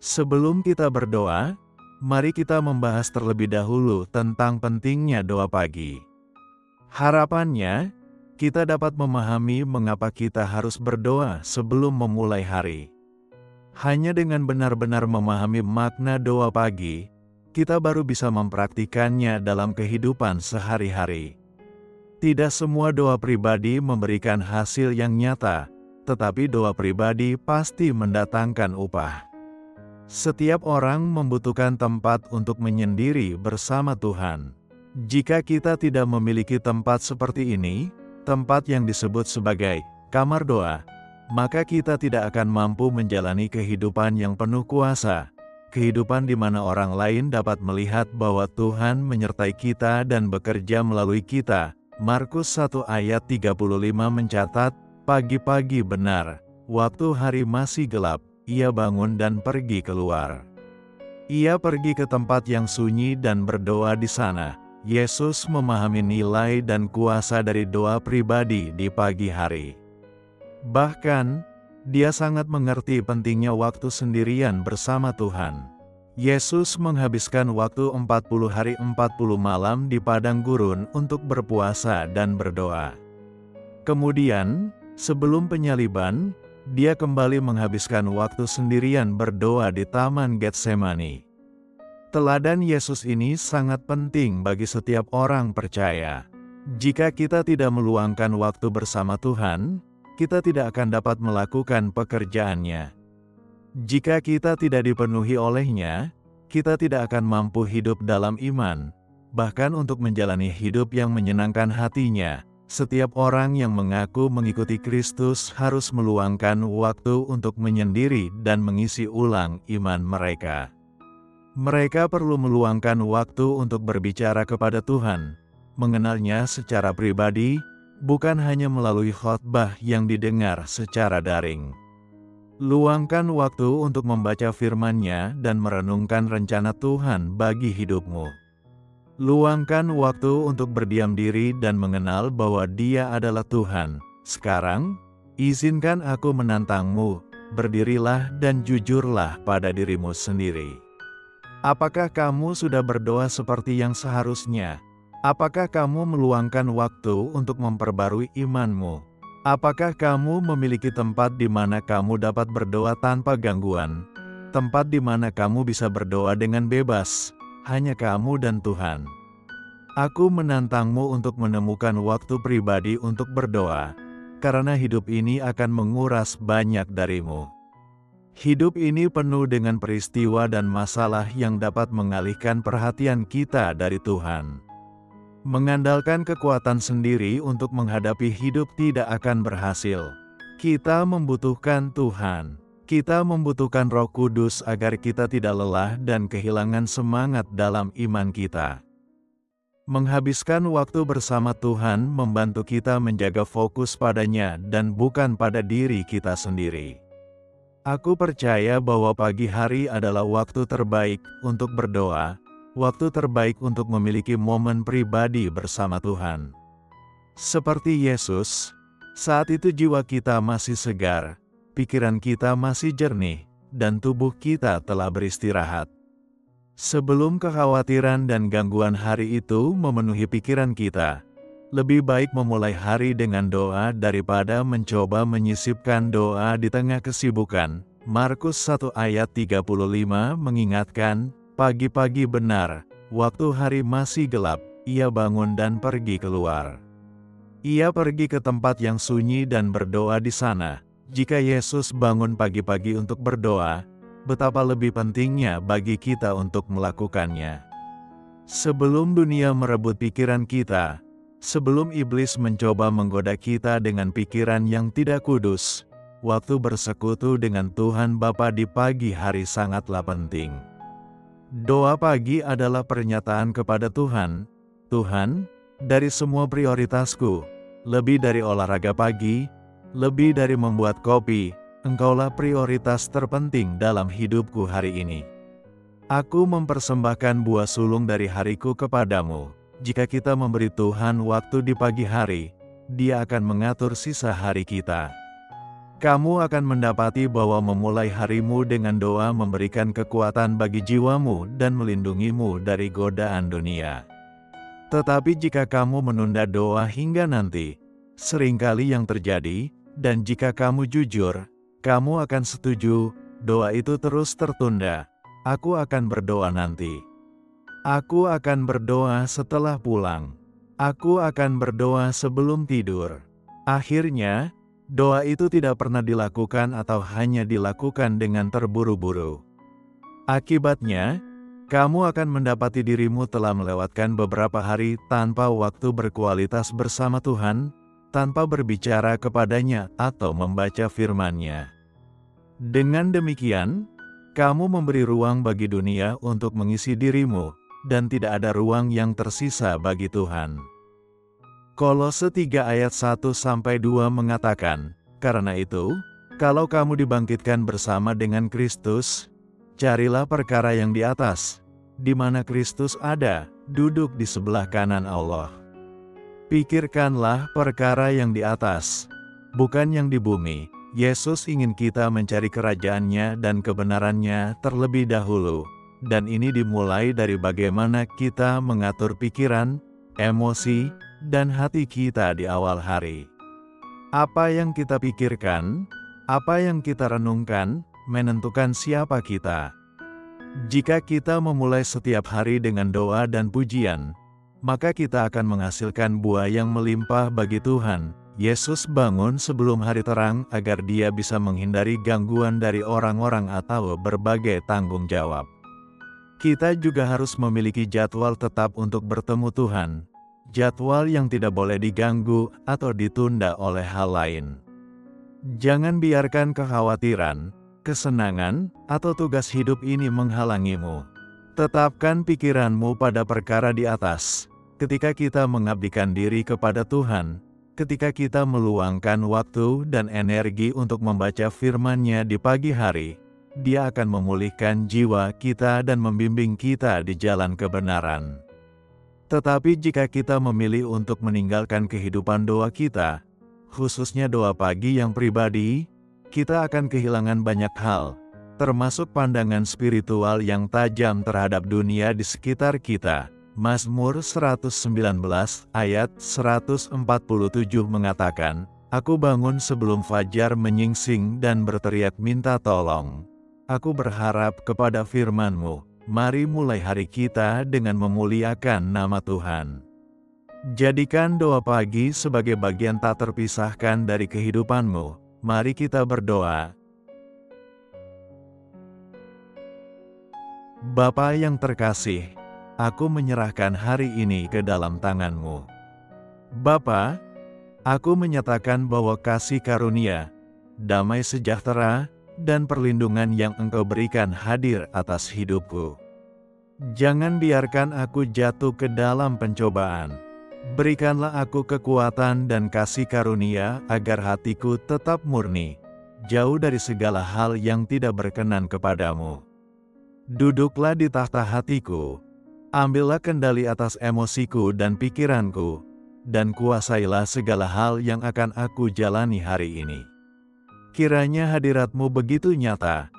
Sebelum kita berdoa, mari kita membahas terlebih dahulu tentang pentingnya doa pagi. Harapannya, kita dapat memahami mengapa kita harus berdoa sebelum memulai hari. Hanya dengan benar-benar memahami makna doa pagi, kita baru bisa mempraktikannya dalam kehidupan sehari-hari. Tidak semua doa pribadi memberikan hasil yang nyata, tetapi doa pribadi pasti mendatangkan upah. Setiap orang membutuhkan tempat untuk menyendiri bersama Tuhan. Jika kita tidak memiliki tempat seperti ini, tempat yang disebut sebagai kamar doa, maka kita tidak akan mampu menjalani kehidupan yang penuh kuasa, kehidupan di mana orang lain dapat melihat bahwa Tuhan menyertai kita dan bekerja melalui kita. Markus 1 ayat 35 mencatat, pagi-pagi benar, waktu hari masih gelap, ia bangun dan pergi keluar. Ia pergi ke tempat yang sunyi dan berdoa di sana. Yesus memahami nilai dan kuasa dari doa pribadi di pagi hari. Bahkan, dia sangat mengerti pentingnya waktu sendirian bersama Tuhan. Yesus menghabiskan waktu 40 hari 40 malam di padang gurun untuk berpuasa dan berdoa. Kemudian, sebelum penyaliban, dia kembali menghabiskan waktu sendirian berdoa di Taman Getsemani. Teladan Yesus ini sangat penting bagi setiap orang percaya. Jika kita tidak meluangkan waktu bersama Tuhan, kita tidak akan dapat melakukan pekerjaannya. Jika kita tidak dipenuhi olehnya, kita tidak akan mampu hidup dalam iman. Bahkan untuk menjalani hidup yang menyenangkan hatinya, setiap orang yang mengaku mengikuti Kristus harus meluangkan waktu untuk menyendiri dan mengisi ulang iman mereka. Mereka perlu meluangkan waktu untuk berbicara kepada Tuhan, mengenalnya secara pribadi, bukan hanya melalui khotbah yang didengar secara daring. Luangkan waktu untuk membaca firman-Nya dan merenungkan rencana Tuhan bagi hidupmu. Luangkan waktu untuk berdiam diri dan mengenal bahwa Dia adalah Tuhan. Sekarang, izinkan aku menantangmu, berdirilah dan jujurlah pada dirimu sendiri. Apakah kamu sudah berdoa seperti yang seharusnya? Apakah kamu meluangkan waktu untuk memperbarui imanmu? Apakah kamu memiliki tempat di mana kamu dapat berdoa tanpa gangguan? Tempat di mana kamu bisa berdoa dengan bebas? Hanya kamu dan Tuhan. Aku menantangmu untuk menemukan waktu pribadi untuk berdoa, karena hidup ini akan menguras banyak darimu. Hidup ini penuh dengan peristiwa dan masalah yang dapat mengalihkan perhatian kita dari Tuhan. Mengandalkan kekuatan sendiri untuk menghadapi hidup tidak akan berhasil. Kita membutuhkan Tuhan. Kita membutuhkan Roh Kudus agar kita tidak lelah dan kehilangan semangat dalam iman kita. Menghabiskan waktu bersama Tuhan membantu kita menjaga fokus padanya dan bukan pada diri kita sendiri. Aku percaya bahwa pagi hari adalah waktu terbaik untuk berdoa, waktu terbaik untuk memiliki momen pribadi bersama Tuhan. Seperti Yesus, saat itu jiwa kita masih segar, pikiran kita masih jernih, dan tubuh kita telah beristirahat. Sebelum kekhawatiran dan gangguan hari itu memenuhi pikiran kita, lebih baik memulai hari dengan doa daripada mencoba menyisipkan doa di tengah kesibukan. Markus 1 ayat 35 mengingatkan, pagi-pagi benar, waktu hari masih gelap, ia bangun dan pergi keluar. Ia pergi ke tempat yang sunyi dan berdoa di sana. Jika Yesus bangun pagi-pagi untuk berdoa, betapa lebih pentingnya bagi kita untuk melakukannya. Sebelum dunia merebut pikiran kita, sebelum iblis mencoba menggoda kita dengan pikiran yang tidak kudus, waktu bersekutu dengan Tuhan Bapa di pagi hari sangatlah penting. Doa pagi adalah pernyataan kepada Tuhan, Tuhan, dari semua prioritasku, lebih dari olahraga pagi, lebih dari membuat kopi, Engkaulah prioritas terpenting dalam hidupku hari ini. Aku mempersembahkan buah sulung dari hariku kepadamu. Jika kita memberi Tuhan waktu di pagi hari, Dia akan mengatur sisa hari kita. Kamu akan mendapati bahwa memulai harimu dengan doa memberikan kekuatan bagi jiwamu dan melindungimu dari godaan dunia. Tetapi jika kamu menunda doa hingga nanti, seringkali yang terjadi, dan jika kamu jujur, kamu akan setuju, doa itu terus tertunda. Aku akan berdoa nanti. Aku akan berdoa setelah pulang. Aku akan berdoa sebelum tidur. Akhirnya, doa itu tidak pernah dilakukan atau hanya dilakukan dengan terburu-buru. Akibatnya, kamu akan mendapati dirimu telah melewatkan beberapa hari tanpa waktu berkualitas bersama Tuhan, tanpa berbicara kepadanya atau membaca firman-Nya. Dengan demikian, kamu memberi ruang bagi dunia untuk mengisi dirimu, dan tidak ada ruang yang tersisa bagi Tuhan. Kolose 3 ayat 1-2 mengatakan, "Karena itu, kalau kamu dibangkitkan bersama dengan Kristus, carilah perkara yang di atas, di mana Kristus ada, duduk di sebelah kanan Allah. Pikirkanlah perkara yang di atas, bukan yang di bumi." Yesus ingin kita mencari kerajaan-Nya dan kebenaran-Nya terlebih dahulu, dan ini dimulai dari bagaimana kita mengatur pikiran, emosi, dan hati kita di awal hari. Apa yang kita pikirkan, apa yang kita renungkan, menentukan siapa kita. Jika kita memulai setiap hari dengan doa dan pujian, maka kita akan menghasilkan buah yang melimpah bagi Tuhan. Yesus bangun sebelum hari terang agar Dia bisa menghindari gangguan dari orang-orang atau berbagai tanggung jawab. Kita juga harus memiliki jadwal tetap untuk bertemu Tuhan. Jadwal yang tidak boleh diganggu atau ditunda oleh hal lain. Jangan biarkan kekhawatiran, kesenangan, atau tugas hidup ini menghalangimu. Tetapkan pikiranmu pada perkara di atas. Ketika kita mengabdikan diri kepada Tuhan, ketika kita meluangkan waktu dan energi untuk membaca firman-Nya di pagi hari, Dia akan memulihkan jiwa kita dan membimbing kita di jalan kebenaran. Tetapi jika kita memilih untuk meninggalkan kehidupan doa kita, khususnya doa pagi yang pribadi, kita akan kehilangan banyak hal, termasuk pandangan spiritual yang tajam terhadap dunia di sekitar kita. Mazmur 119 ayat 147 mengatakan, "Aku bangun sebelum fajar menyingsing dan berteriak minta tolong. Aku berharap kepada firman-Mu." Mari mulai hari kita dengan memuliakan nama Tuhan. Jadikan doa pagi sebagai bagian tak terpisahkan dari kehidupanmu. Mari kita berdoa. Bapa yang terkasih, aku menyerahkan hari ini ke dalam tangan-Mu. Bapa, aku menyatakan bahwa kasih karunia, damai sejahtera, dan perlindungan yang Engkau berikan hadir atas hidupku. Jangan biarkan aku jatuh ke dalam pencobaan. Berikanlah aku kekuatan dan kasih karunia agar hatiku tetap murni, jauh dari segala hal yang tidak berkenan kepadamu. Duduklah di tahta hatiku, ambillah kendali atas emosiku dan pikiranku, dan kuasailah segala hal yang akan aku jalani hari ini. Kiranya hadirat-Mu begitu nyata,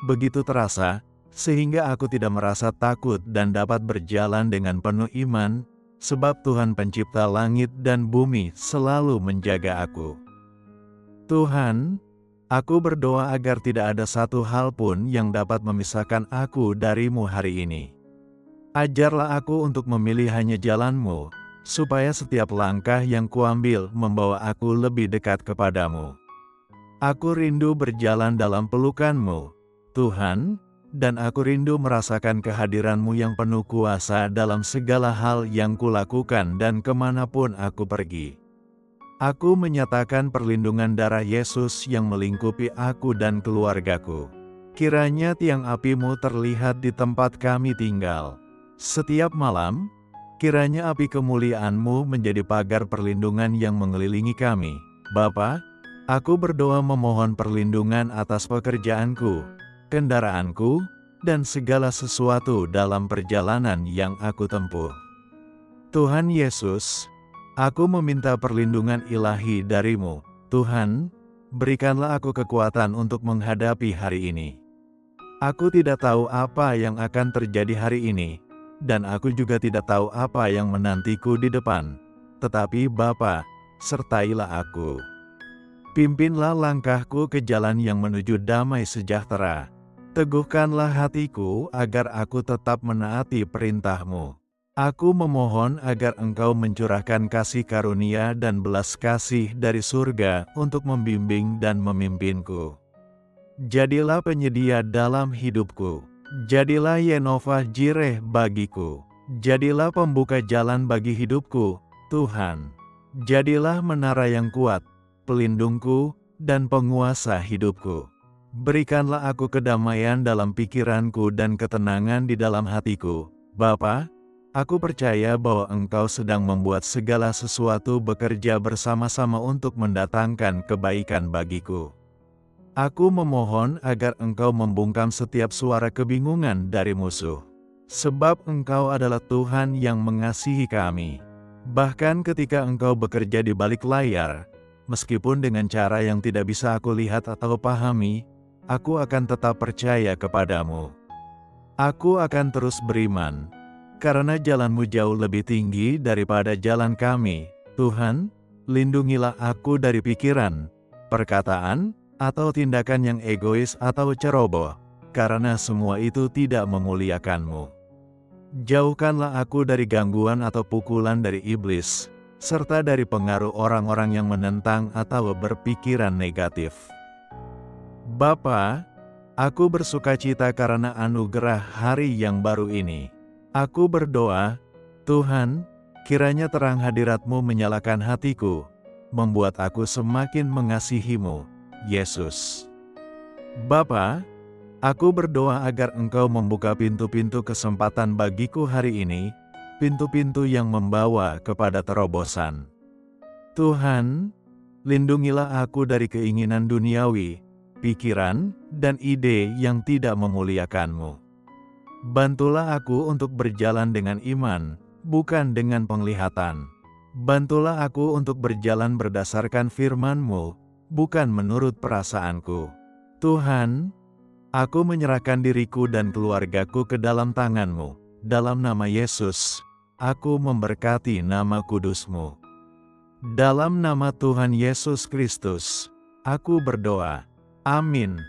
begitu terasa, sehingga aku tidak merasa takut dan dapat berjalan dengan penuh iman, sebab Tuhan Pencipta langit dan bumi selalu menjaga aku. Tuhan, aku berdoa agar tidak ada satu hal pun yang dapat memisahkan aku dari-Mu hari ini. Ajarlah aku untuk memilih hanya jalan-Mu, supaya setiap langkah yang kuambil membawa aku lebih dekat kepadamu. Aku rindu berjalan dalam pelukan-Mu, Tuhan, dan aku rindu merasakan kehadiran-Mu yang penuh kuasa dalam segala hal yang kulakukan dan kemanapun aku pergi. Aku menyatakan perlindungan darah Yesus yang melingkupi aku dan keluargaku. Kiranya tiang api-Mu terlihat di tempat kami tinggal. Setiap malam, kiranya api kemuliaan-Mu menjadi pagar perlindungan yang mengelilingi kami. Bapa, aku berdoa memohon perlindungan atas pekerjaanku, kendaraanku, dan segala sesuatu dalam perjalanan yang aku tempuh. Tuhan Yesus, aku meminta perlindungan ilahi dari-Mu. Tuhan, berikanlah aku kekuatan untuk menghadapi hari ini. Aku tidak tahu apa yang akan terjadi hari ini, dan aku juga tidak tahu apa yang menantiku di depan. Tetapi Bapa, sertailah aku. Pimpinlah langkahku ke jalan yang menuju damai sejahtera. Teguhkanlah hatiku agar aku tetap menaati perintah-Mu. Aku memohon agar Engkau mencurahkan kasih karunia dan belas kasih dari surga untuk membimbing dan memimpinku. Jadilah penyedia dalam hidupku. Jadilah Yehovah Jireh bagiku. Jadilah pembuka jalan bagi hidupku, Tuhan. Jadilah menara yang kuat, pelindungku, dan penguasa hidupku. Berikanlah aku kedamaian dalam pikiranku dan ketenangan di dalam hatiku, Bapa. Aku percaya bahwa Engkau sedang membuat segala sesuatu bekerja bersama-sama untuk mendatangkan kebaikan bagiku. Aku memohon agar Engkau membungkam setiap suara kebingungan dari musuh. Sebab Engkau adalah Tuhan yang mengasihi kami. Bahkan ketika Engkau bekerja di balik layar, meskipun dengan cara yang tidak bisa aku lihat atau pahami, aku akan tetap percaya kepadamu. Aku akan terus beriman, karena jalan-Mu jauh lebih tinggi daripada jalan kami. Tuhan, lindungilah aku dari pikiran, perkataan, atau tindakan yang egois atau ceroboh, karena semua itu tidak memuliakan-Mu. Jauhkanlah aku dari gangguan atau pukulan dari iblis, serta dari pengaruh orang-orang yang menentang atau berpikiran negatif. Bapa, aku bersukacita karena anugerah hari yang baru ini. Aku berdoa, Tuhan, kiranya terang hadirat-Mu menyalakan hatiku, membuat aku semakin mengasihi-Mu, Yesus. Bapa, aku berdoa agar Engkau membuka pintu-pintu kesempatan bagiku hari ini, pintu-pintu yang membawa kepada terobosan. Tuhan, lindungilah aku dari keinginan duniawi, pikiran, dan ide yang tidak memuliakan-Mu. Bantulah aku untuk berjalan dengan iman, bukan dengan penglihatan. Bantulah aku untuk berjalan berdasarkan firman-Mu, bukan menurut perasaanku. Tuhan, aku menyerahkan diriku dan keluargaku ke dalam tangan-Mu. Dalam nama Yesus, aku memberkati nama kudus-Mu. Dalam nama Tuhan Yesus Kristus, aku berdoa. Amin.